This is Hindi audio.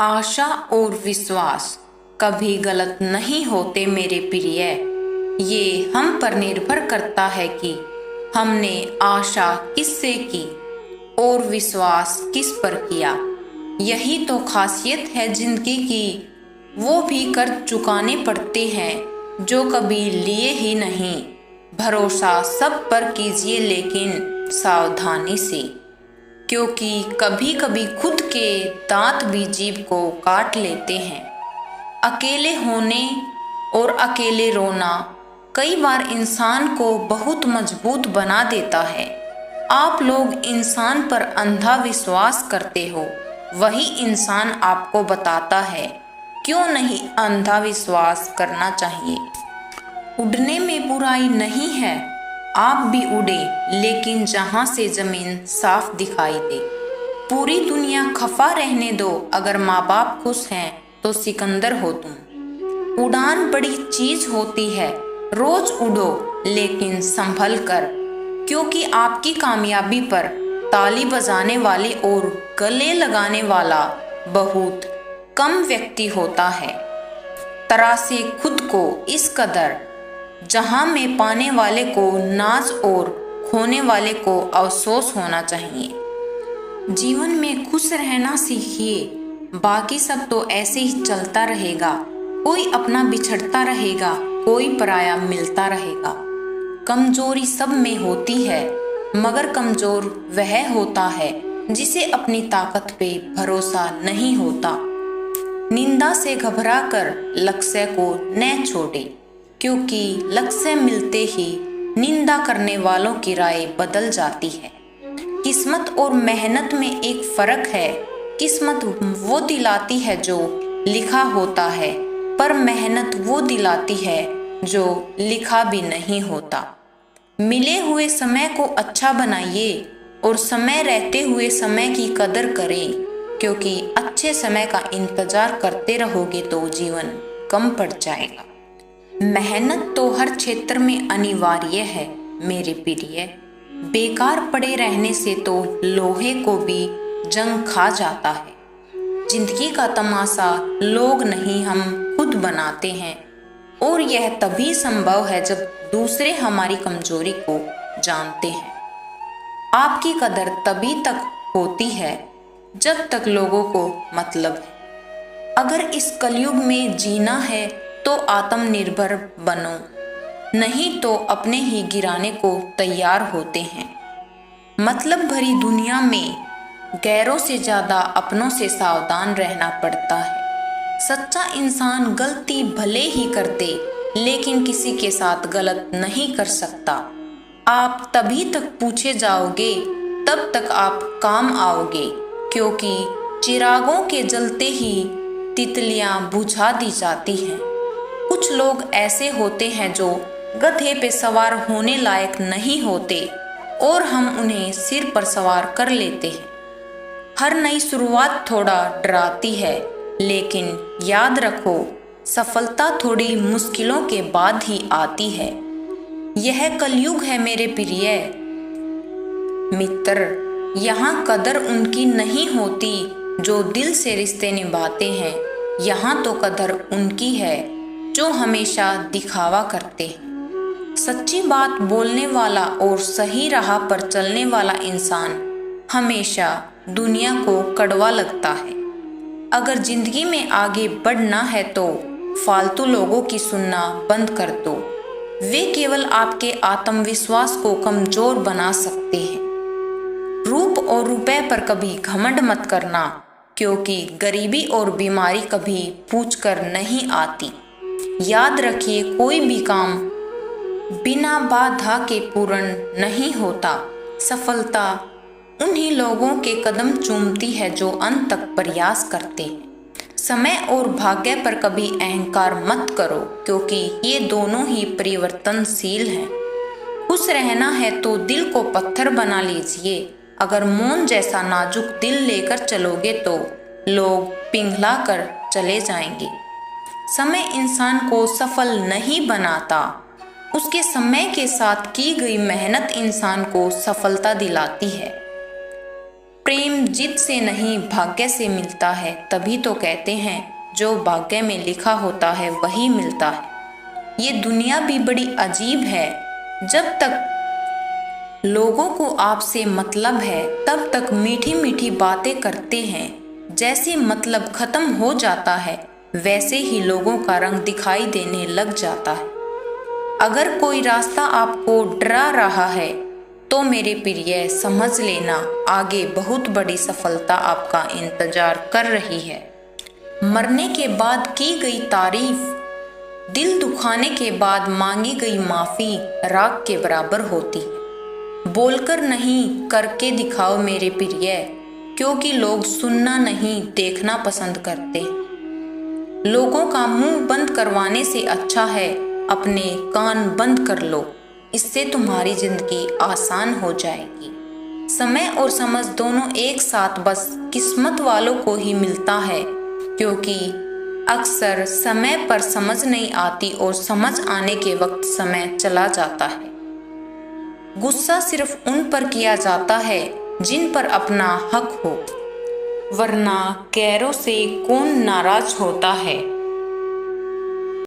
आशा और विश्वास कभी गलत नहीं होते मेरे प्रिय। ये हम पर निर्भर करता है कि हमने आशा किससे की और विश्वास किस पर किया। यही तो खासियत है जिंदगी की, वो भी कर चुकाने पड़ते हैं जो कभी लिए ही नहीं। भरोसा सब पर कीजिए लेकिन सावधानी से, क्योंकि कभी कभी खुद के दांत भी जीभ को काट लेते हैं। अकेले होने और अकेले रोना कई बार इंसान को बहुत मजबूत बना देता है। आप लोग इंसान पर अंधा विश्वास करते हो, वही इंसान आपको बताता है क्यों नहीं अंधा विश्वास करना चाहिए। उड़ने में बुराई नहीं है, आप भी उड़े लेकिन जहां से जमीन साफ दिखाई दे। पूरी दुनिया खफा रहने दो, अगर माँ बाप खुश हैं तो सिकंदर हो तुम। उड़ान बड़ी चीज होती है, रोज उड़ो लेकिन संभल कर, क्योंकि आपकी कामयाबी पर ताली बजाने वाले और गले लगाने वाला बहुत कम व्यक्ति होता है। तरासे खुद को इस कदर जहां में पाने वाले को नाज और खोने वाले को अफसोस होना चाहिए। जीवन में खुश रहना सीखिए, बाकी सब तो ऐसे ही चलता रहेगा। कोई अपना बिछड़ता रहेगा, कोई पराया मिलता रहेगा। कमजोरी सब में होती है, मगर कमजोर वह होता है जिसे अपनी ताकत पे भरोसा नहीं होता। निंदा से घबराकर लक्ष्य को न छोड़े, क्योंकि लक्ष्य मिलते ही निंदा करने वालों की राय बदल जाती है। किस्मत और मेहनत में एक फर्क है। किस्मत वो दिलाती है जो लिखा होता है, पर मेहनत वो दिलाती है जो लिखा भी नहीं होता। मिले हुए समय को अच्छा बनाइए और समय रहते हुए समय की कदर करें, क्योंकि अच्छे समय का इंतजार करते रहोगे तो जीवन कम पड़ जाएगा। मेहनत तो हर क्षेत्र में अनिवार्य है मेरे प्रिय। बेकार पड़े रहने से तो लोहे को भी जंग खा जाता है। जिंदगी का तमाशा लोग नहीं हम खुद बनाते हैं, और यह तभी संभव है जब दूसरे हमारी कमजोरी को जानते हैं। आपकी कदर तभी तक होती है जब तक लोगों को मतलब है। अगर इस कलयुग में जीना है तो आत्मनिर्भर बनो, नहीं तो अपने ही गिराने को तैयार होते हैं। मतलब भरी दुनिया में गैरों से ज्यादा अपनों से सावधान रहना पड़ता है। सच्चा इंसान गलती भले ही कर दे, लेकिन किसी के साथ गलत नहीं कर सकता। आप तभी तक पूछे जाओगे, तब तक आप काम आओगे, क्योंकि चिरागों के जलते ही तितलियां बुझा दी जाती हैं। कुछ लोग ऐसे होते हैं जो गधे पे सवार होने लायक नहीं होते, और हम उन्हें सिर पर सवार कर लेते हैं। हर नई शुरुआत थोड़ा डराती है, लेकिन याद रखो सफलता थोड़ी मुश्किलों के बाद ही आती है। यह कलयुग है मेरे प्रिय मित्र। यहाँ कदर उनकी नहीं होती जो दिल से रिश्ते निभाते हैं, यहाँ तो कदर उनकी है जो हमेशा दिखावा करते हैं। सच्ची बात बोलने वाला और सही राह पर चलने वाला इंसान हमेशा दुनिया को कड़वा लगता है। अगर जिंदगी में आगे बढ़ना है तो फालतू लोगों की सुनना बंद कर दो। वे केवल आपके आत्मविश्वास को कमजोर बना सकते हैं। रूप और रुपए पर कभी घमंड मत करना, क्योंकि गरीबी और बीमारी कभी पूछकर नहीं आती। याद रखिए, कोई भी काम बिना बाधा के पूर्ण नहीं होता। सफलता उन्हीं लोगों के कदम चूमती है जो अंत तक प्रयास करते हैं। समय और भाग्य पर कभी अहंकार मत करो, क्योंकि ये दोनों ही परिवर्तनशील हैं। खुश रहना है तो दिल को पत्थर बना लीजिए। अगर मौन जैसा नाजुक दिल लेकर चलोगे तो लोग पिघला कर चले जाएंगे। समय इंसान को सफल नहीं बनाता, उसके समय के साथ की गई मेहनत इंसान को सफलता दिलाती है। प्रेम जिद से नहीं भाग्य से मिलता है, तभी तो कहते हैं जो भाग्य में लिखा होता है वही मिलता है। ये दुनिया भी बड़ी अजीब है, जब तक लोगों को आपसे मतलब है तब तक मीठी मीठी बातें करते हैं। जैसे मतलब खत्म हो जाता है वैसे ही लोगों का रंग दिखाई देने लग जाता है। अगर कोई रास्ता आपको डरा रहा है तो मेरे प्रिय समझ लेना, आगे बहुत बड़ी सफलता आपका इंतजार कर रही है। मरने के बाद की गई तारीफ, दिल दुखाने के बाद मांगी गई माफी राख के बराबर होती है। बोलकर नहीं करके दिखाओ मेरे प्रिय, क्योंकि लोग सुनना नहीं देखना पसंद करते। लोगों का मुंह बंद करवाने से अच्छा है अपने कान बंद कर लो, इससे तुम्हारी जिंदगी आसान हो जाएगी। समय और समझ दोनों एक साथ बस किस्मत वालों को ही मिलता है, क्योंकि अक्सर समय पर समझ नहीं आती और समझ आने के वक्त समय चला जाता है। गुस्सा सिर्फ उन पर किया जाता है जिन पर अपना हक हो, वरना गैरों से कौन नाराज होता है।